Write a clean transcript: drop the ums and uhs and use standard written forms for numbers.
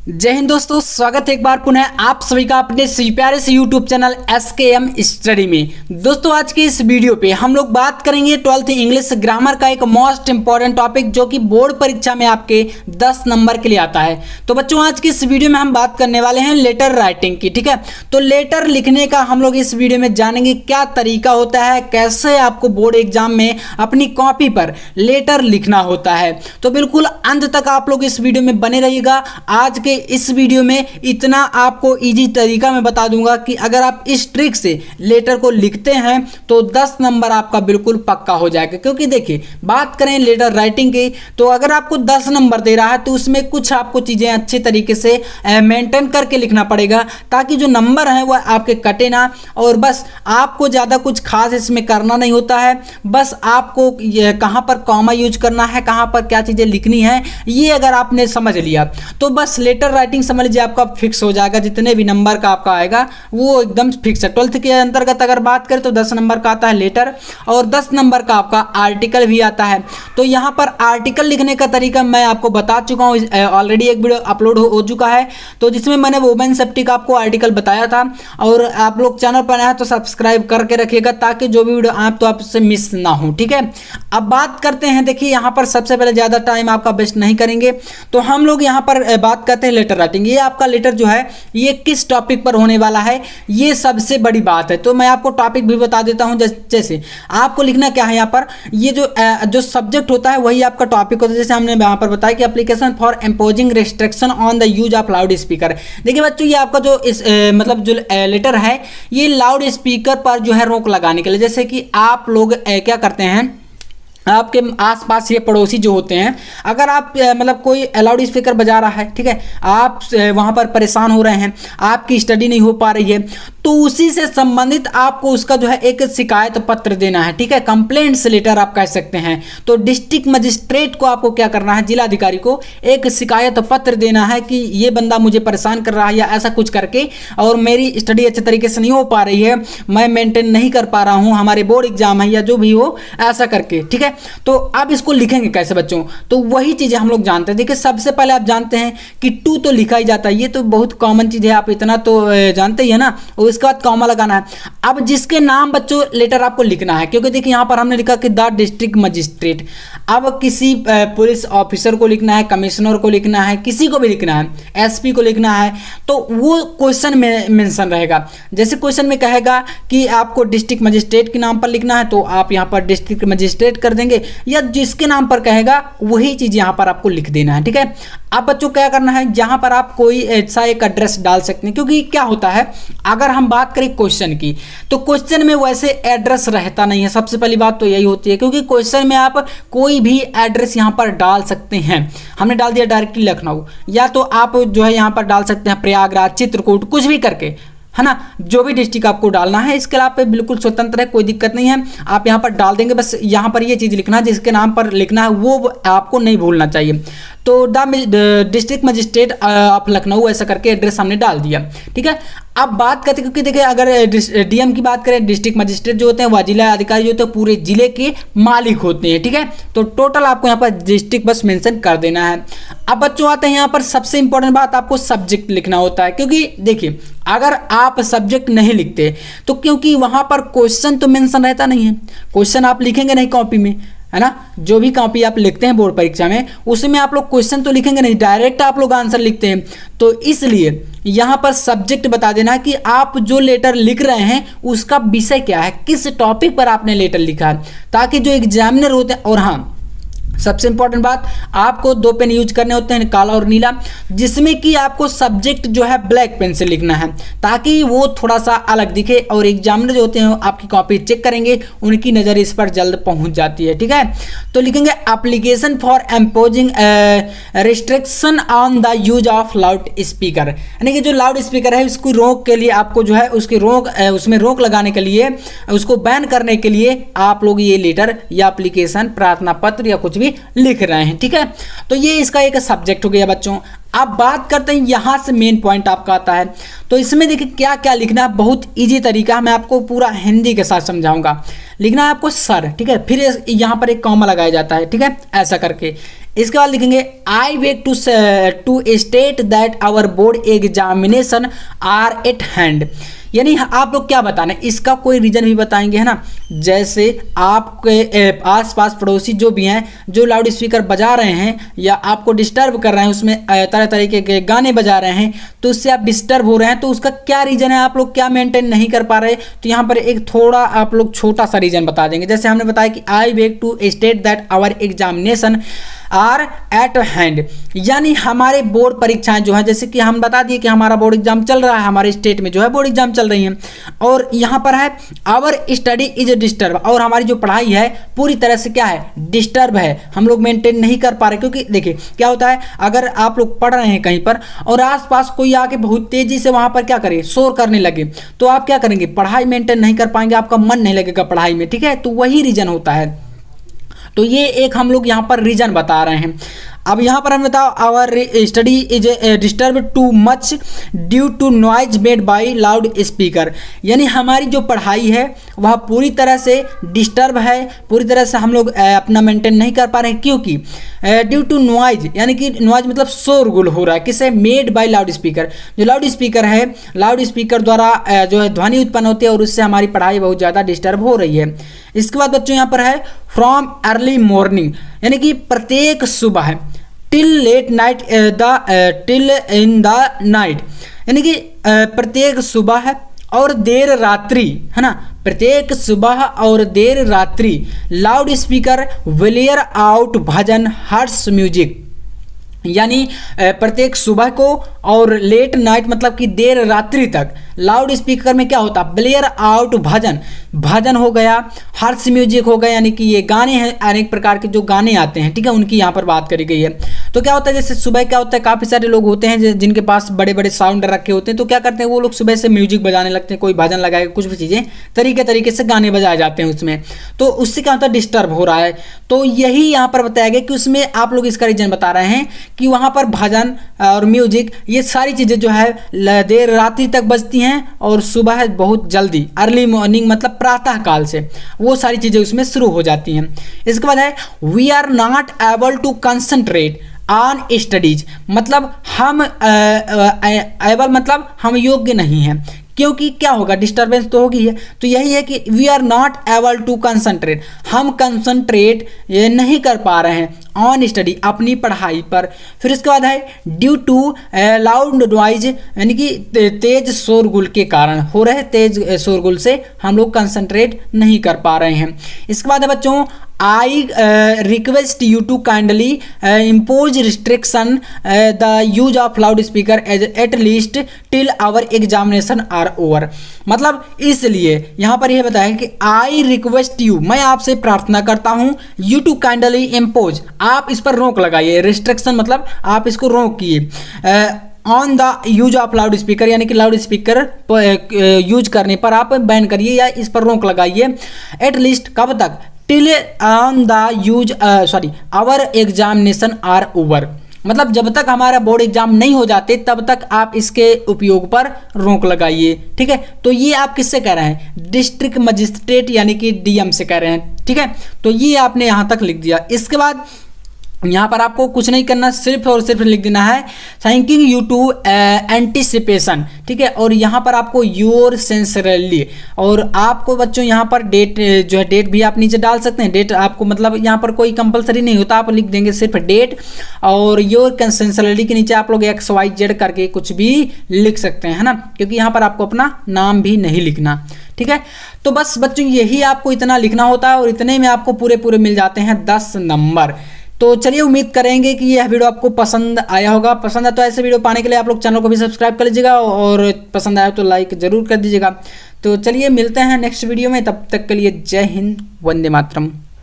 जय हिंद दोस्तों, स्वागत है एक बार पुनः आप सभी का अपने प्यारे से यूट्यूब चैनल SKM स्टडी में। दोस्तों आज की इस वीडियो पे हम लोग बात करेंगे 12th इंग्लिश ग्रामर का एक मोस्ट इंपॉर्टेंट टॉपिक जो कि बोर्ड परीक्षा में आपके 10 नंबर के लिए आता है। तो बच्चों आज की इस वीडियो में हम बात करने वाले हैं लेटर राइटिंग की। ठीक है, तो लेटर लिखने का हम लोग इस वीडियो में जानेंगे क्या तरीका होता है, कैसे आपको बोर्ड एग्जाम में अपनी कॉपी पर लेटर लिखना होता है। तो बिल्कुल अंत तक आप लोग इस वीडियो में बने रहिएगा। आज के इस वीडियो में इतना आपको इजी तरीका मैं बता दूंगा कि अगर आप इस ट्रिक से लेटर को लिखते हैं तो 10 नंबर आपका बिल्कुल पक्का हो जाएगा। क्योंकि देखिए बात करें लेटर राइटिंग की तो अगर आपको 10 नंबर दे रहा है तो उसमें कुछ आपको चीज़ें अच्छे तरीके से मेंटेन करके लिखना पड़ेगा ताकि जो नंबर है वह आपके कटे ना। और बस आपको ज़्यादा कुछ खास इसमें करना नहीं होता है, बस आपको कहाँ पर कॉमा यूज करना है, कहाँ पर क्या चीज़ें लिखनी है, ये अगर आपने समझ लिया तो बस लेटर राइटिंग समझ लीजिए आपका फिक्स हो जाएगा। जितने भी नंबर का आपका आएगा वो एकदम फिक्स है। 12th के अंतर्गत अगर बात करें तो 10 नंबर का आता है लेटर और 10 नंबर का आपका आर्टिकल भी आता है। तो यहाँ पर आर्टिकल लिखने का तरीका मैं आपको बता चुका हूँ, ऑलरेडी एक वीडियो अपलोड हो चुका है तो जिसमें मैंने वुमेन सेफ्टी का आपको आर्टिकल बताया था। और आप लोग चैनल पर आए तो सब्सक्राइब करके रखिएगा ताकि जो भी वीडियो आप तो आपसे मिस ना हो। ठीक है, अब बात करते हैं। देखिए यहाँ पर सबसे पहले ज़्यादा टाइम आपका वेस्ट नहीं करेंगे तो हम लोग यहाँ पर बात करते हैं लेटर राइटिंग। ये आपका लेटर जो है ये किस टॉपिक पर होने वाला है, ये सबसे बड़ी बात है। तो मैं आपको टॉपिक भी बता देता हूं। जैसे आपको लिखना क्या है, यहाँ पर ये जो सब्जेक्ट होता है वही आपका टॉपिक होता है। जैसे हमने यहाँ पर बताया कि application for imposing restriction on the use of loud speaker. देखिए बच्चों ये आपका जो मतलब जो लेटर है ये लाउड स्पीकर पर जो है रोक लगाने के लिए। जैसे कि आप लोग क्या करते हैं, आपके आसपास ये पड़ोसी जो होते हैं, अगर आप मतलब कोई लाउड स्पीकर बजा रहा है, ठीक है, आप वहाँ पर परेशान हो रहे हैं, आपकी स्टडी नहीं हो पा रही है, तो उसी से संबंधित आपको उसका जो है एक शिकायत पत्र देना है। ठीक है, कंप्लेंट्स लेटर आप कह सकते हैं। तो डिस्ट्रिक्ट मजिस्ट्रेट को आपको क्या करना है, जिला अधिकारी को एक शिकायत पत्र देना है कि ये बंदा मुझे परेशान कर रहा है या ऐसा कुछ करके, और मेरी स्टडी अच्छे तरीके से नहीं हो पा रही है, मैं मेंटेन नहीं कर पा रहा हूँ, हमारे बोर्ड एग्जाम है या जो भी हो, ऐसा करके। ठीक है, तो आप इसको लिखेंगे कैसे बच्चों, तो वही चीजें हम लोग जानते हैं। देखिए सबसे पहले आप जानते हैं कि टू तो लिखा ही जाता है, ये तो बहुत कॉमन चीज है, आप इतना तो जानते ही है ना। और इसके बाद कॉमा लगाना है। अब जिसके नाम बच्चों लेटर आपको लिखना है, क्योंकि देखिए यहाँ पर हमने लिखा कि द डिस्ट्रिक्ट मजिस्ट्रेट। अब किसी पुलिस ऑफिसर को लिखना है, कमिश्नर को लिखना है, किसी को भी लिखना है, SP को लिखना है, तो वो क्वेश्चन में मेंशन रहेगा। जैसे क्वेश्चन में कहेगा कि आपको डिस्ट्रिक्ट मजिस्ट्रेट के नाम पर लिखना है तो आप यहाँ पर डिस्ट्रिक्ट मजिस्ट्रेट कर देंगे, या जिसके नाम पर कहेगा वही चीज यहां पर आपको लिख देना है। ठीक है, अब बच्चों क्या करना है, यहां पर आप कोई ऐसा एक एड्रेस डाल सकते हैं। क्योंकि क्या होता है, अगर हम बात करें क्वेश्चन की तो क्वेश्चन में वैसे एड्रेस रहता नहीं है। सबसे पहली बात तो यही होती है, क्योंकि क्वेश्चन में आप कोई भी एड्रेस यहां पर डाल सकते हैं। हमने डाल दिया डायरेक्टली लखनऊ, या तो आप जो है यहां पर डाल सकते हैं प्रयागराज, चित्रकूट, कुछ भी करके, है ना, जो भी डिस्ट्रिक्ट आपको डालना है। इसके अलावा बिल्कुल स्वतंत्र है, कोई दिक्कत नहीं है, आप यहाँ पर डाल देंगे। बस यहाँ पर ये चीज़ लिखना है, जिसके नाम पर लिखना है वो आपको नहीं भूलना चाहिए। तो the district magistrate of Lucknow ऐसा करके एड्रेस हमने डाल दिया। ठीक है, अब बात करते, क्योंकि देखिए अगर DM की बात करें, डिस्ट्रिक्ट मजिस्ट्रेट जो होते हैं वह जिला अधिकारी जो होते हैं पूरे जिले के मालिक होते हैं। ठीक है, तो टोटल आपको यहाँ पर डिस्ट्रिक्ट बस मेंशन कर देना है। अब बच्चों आते हैं यहाँ पर सबसे इंपॉर्टेंट बात, आपको सब्जेक्ट लिखना होता है। क्योंकि देखिए अगर आप सब्जेक्ट नहीं लिखते तो क्योंकि वहाँ पर क्वेश्चन तो मेंशन रहता नहीं है, क्वेश्चन आप लिखेंगे नहीं कॉपी में, है ना। जो भी कॉपी आप लिखते हैं बोर्ड परीक्षा में उसमें आप लोग क्वेश्चन तो लिखेंगे नहीं, डायरेक्ट आप लोग आंसर लिखते हैं। तो इसलिए यहाँ पर सब्जेक्ट बता देना कि आप जो लेटर लिख रहे हैं उसका विषय क्या है, किस टॉपिक पर आपने लेटर लिखा है, ताकि जो एग्जामिनर होते हैं, और हाँ सबसे इंपॉर्टेंट बात, आपको 2 पेन यूज करने होते हैं, काला और नीला, जिसमें कि आपको सब्जेक्ट जो है ब्लैक पेन से लिखना है ताकि वो थोड़ा सा अलग दिखे, और एग्जामिनर जो होते हैं आपकी कॉपी चेक करेंगे, उनकी नज़र इस पर जल्द पहुंच जाती है। ठीक है, तो लिखेंगे application for imposing restriction on the use of loud speaker, यानी कि जो लाउड स्पीकर है उसकी रोक के लिए आपको जो है उसकी उसमें रोक लगाने के लिए, उसको बैन करने के लिए आप लोग ये लेटर या एप्लीकेशन, प्रार्थना पत्र या कुछ भी लिख रहे हैं। ठीक है, तो ये इसका एक सब्जेक्ट हो गया बच्चों। अब बात करते हैं यहां से मेन पॉइंट आपका आता है। तो इसमें देखिए क्या क्या लिखना है, बहुत इजी तरीका, मैं आपको पूरा हिंदी के साथ समझाऊंगा। लिखना है आपको सर, ठीक है, फिर यहां पर एक कॉमा लगाया जाता है, ठीक है, ऐसा करके। इसके बाद लिखेंगे I wake to state that our board examination are at hand. यानी आप लोग क्या बताना है, इसका कोई रीजन भी बताएंगे, है ना। जैसे आपके आसपास पड़ोसी जो भी हैं, जो लाउड स्पीकर बजा रहे हैं या आपको डिस्टर्ब कर रहे हैं, उसमें तरह तरीके के गाने बजा रहे हैं, तो उससे आप डिस्टर्ब हो रहे हैं, तो उसका क्या रीजन है, आप लोग क्या मेंटेन नहीं कर पा रहे। तो यहाँ पर एक थोड़ा आप लोग छोटा सा रीजन बता देंगे। जैसे हमने बताया कि I wake to state that our examination are at hand, यानी हमारे बोर्ड परीक्षाएं जो है, जैसे कि हम बता दिए कि हमारा बोर्ड एग्जाम चल रहा है, हमारे स्टेट में जो है बोर्ड एग्जाम चल रही हैं, और यहाँ पर है आवर स्टडी इज डिस्टर्ब, और हमारी जो पढ़ाई है पूरी तरह से क्या है, डिस्टर्ब है, हम लोग मेंटेन नहीं कर पा रहे। क्योंकि देखिए क्या होता है, अगर आप लोग पढ़ रहे हैं कहीं पर और आसपास कोई आके बहुत तेजी से वहां पर क्या करे, शोर करने लगे, तो आप क्या करेंगे, पढ़ाई मेंटेन नहीं कर पाएंगे, आपका मन नहीं लगेगा पढ़ाई में, ठीक है। तो वही रीजन होता है। तो ये एक हम लोग यहाँ पर रीजन बता रहे हैं। अब यहाँ पर हम बताओ our study is disturb too much due to noise made by loud speaker, यानी हमारी जो पढ़ाई है वह पूरी तरह से डिस्टर्ब है, पूरी तरह से हम लोग अपना मेंटेन नहीं कर पा रहे हैं, क्योंकि ड्यू टू नॉइज, यानी कि नॉइज मतलब शोरगुल हो रहा है, किसे, मेड बाय लाउड स्पीकर, जो लाउड स्पीकर है, लाउड स्पीकर द्वारा जो है ध्वनि उत्पन्न होती है और उससे हमारी पढ़ाई बहुत ज़्यादा डिस्टर्ब हो रही है। इसके बाद बच्चों यहाँ पर है फ्रॉम अर्ली मॉर्निंग, यानी कि प्रत्येक सुबह till late night till in the night, यानी कि प्रत्येक सुबह और देर रात्रि, है ना, प्रत्येक सुबह और देर रात्रि लाउड स्पीकर विलियर आउट भजन हर्ट्स म्यूजिक, यानी प्रत्येक सुबह को और लेट नाइट मतलब कि देर रात्रि तक लाउड स्पीकर में क्या होता है, ब्लेयर आउट भजन, भजन हो गया, हर्ष म्यूजिक हो गया, यानी कि ये गाने हैं, अनेक प्रकार के जो गाने आते हैं, ठीक है, उनकी यहाँ पर बात करी गई है। तो क्या होता है, जैसे सुबह क्या होता है, काफ़ी सारे लोग होते हैं जिनके पास बड़े बड़े साउंड रखे होते हैं, तो क्या करते हैं वो लोग सुबह से म्यूजिक बजाने लगते हैं, कोई भजन लगाएगा, कुछ भी चीज़ें तरीके से गाने बजाए जाते हैं उसमें, तो उससे क्या होता है, डिस्टर्ब हो रहा है। तो यही यहाँ पर बताया गया कि उसमें आप लोग इसका रीजन बता रहे हैं कि वहाँ पर भजन और म्यूजिक ये सारी चीज़ें जो है देर रात्रि तक बजती हैं और सुबह बहुत जल्दी, अर्ली मॉर्निंग मतलब प्रातः काल से वो सारी चीज़ें उसमें शुरू हो जाती हैं। इसके बाद है we are not able to concentrate on studies, मतलब हम एबल मतलब हम योग्य नहीं हैं, क्योंकि क्या होगा, डिस्टर्बेंस तो होगी है। तो यही है कि we are not able to concentrate, हम कंसंट्रेट नहीं कर पा रहे हैं ऑन स्टडी, अपनी पढ़ाई पर। फिर इसके बाद है ड्यू टू लाउड नॉइज, यानी कि तेज शोरगुल के कारण हो रहे तेज शोरगुल से हम लोग कंसंट्रेट नहीं कर पा रहे हैं। इसके बाद है बच्चों I request you to kindly impose restriction the use of loud speaker at least till our examination are over, मतलब इसलिए यहाँ पर यह बताया कि आई रिक्वेस्ट यू, मैं आपसे प्रार्थना करता हूँ, यू टू काइंडली इम्पोज, आप इस पर रोक लगाइए, रिस्ट्रिक्शन मतलब आप इसको रोकिए, on the use of loud speaker, यानी कि लाउड स्पीकर यूज करने पर आप बैन करिए या इस पर रोक लगाइए, एट लीस्ट कब तक, till on the use our examination are over, मतलब जब तक हमारा बोर्ड एग्जाम नहीं हो जाते तब तक आप इसके उपयोग पर रोक लगाइए, ठीक है। तो ये आप किससे कह रहे हैं, डिस्ट्रिक्ट मजिस्ट्रेट यानी कि डीएम से कह रहे हैं, ठीक है। तो ये आपने यहाँ तक लिख दिया। इसके बाद यहाँ पर आपको कुछ नहीं करना, सिर्फ और सिर्फ लिख देना है थैंकिंग यू टू एंटिसिपेशन, ठीक है। और यहाँ पर आपको योर सिंसियरली, और आपको बच्चों यहाँ पर डेट जो है, डेट भी आप नीचे डाल सकते हैं, डेट आपको मतलब यहाँ पर कोई कंपलसरी नहीं होता, आप लिख देंगे सिर्फ डेट, और योर सिंसियरली के नीचे आप लोग XYZ करके कुछ भी लिख सकते हैं, है ना, क्योंकि यहाँ पर आपको अपना नाम भी नहीं लिखना, ठीक है। तो बस बच्चों यही आपको इतना लिखना होता है और इतने में आपको पूरे मिल जाते हैं 10 नंबर। तो चलिए उम्मीद करेंगे कि यह वीडियो आपको पसंद आया होगा। पसंद आया तो ऐसे वीडियो पाने के लिए आप लोग चैनल को भी सब्सक्राइब कर लीजिएगा और पसंद आया तो लाइक ज़रूर कर दीजिएगा। तो चलिए मिलते हैं नेक्स्ट वीडियो में, तब तक के लिए जय हिंद, वंदे मातरम।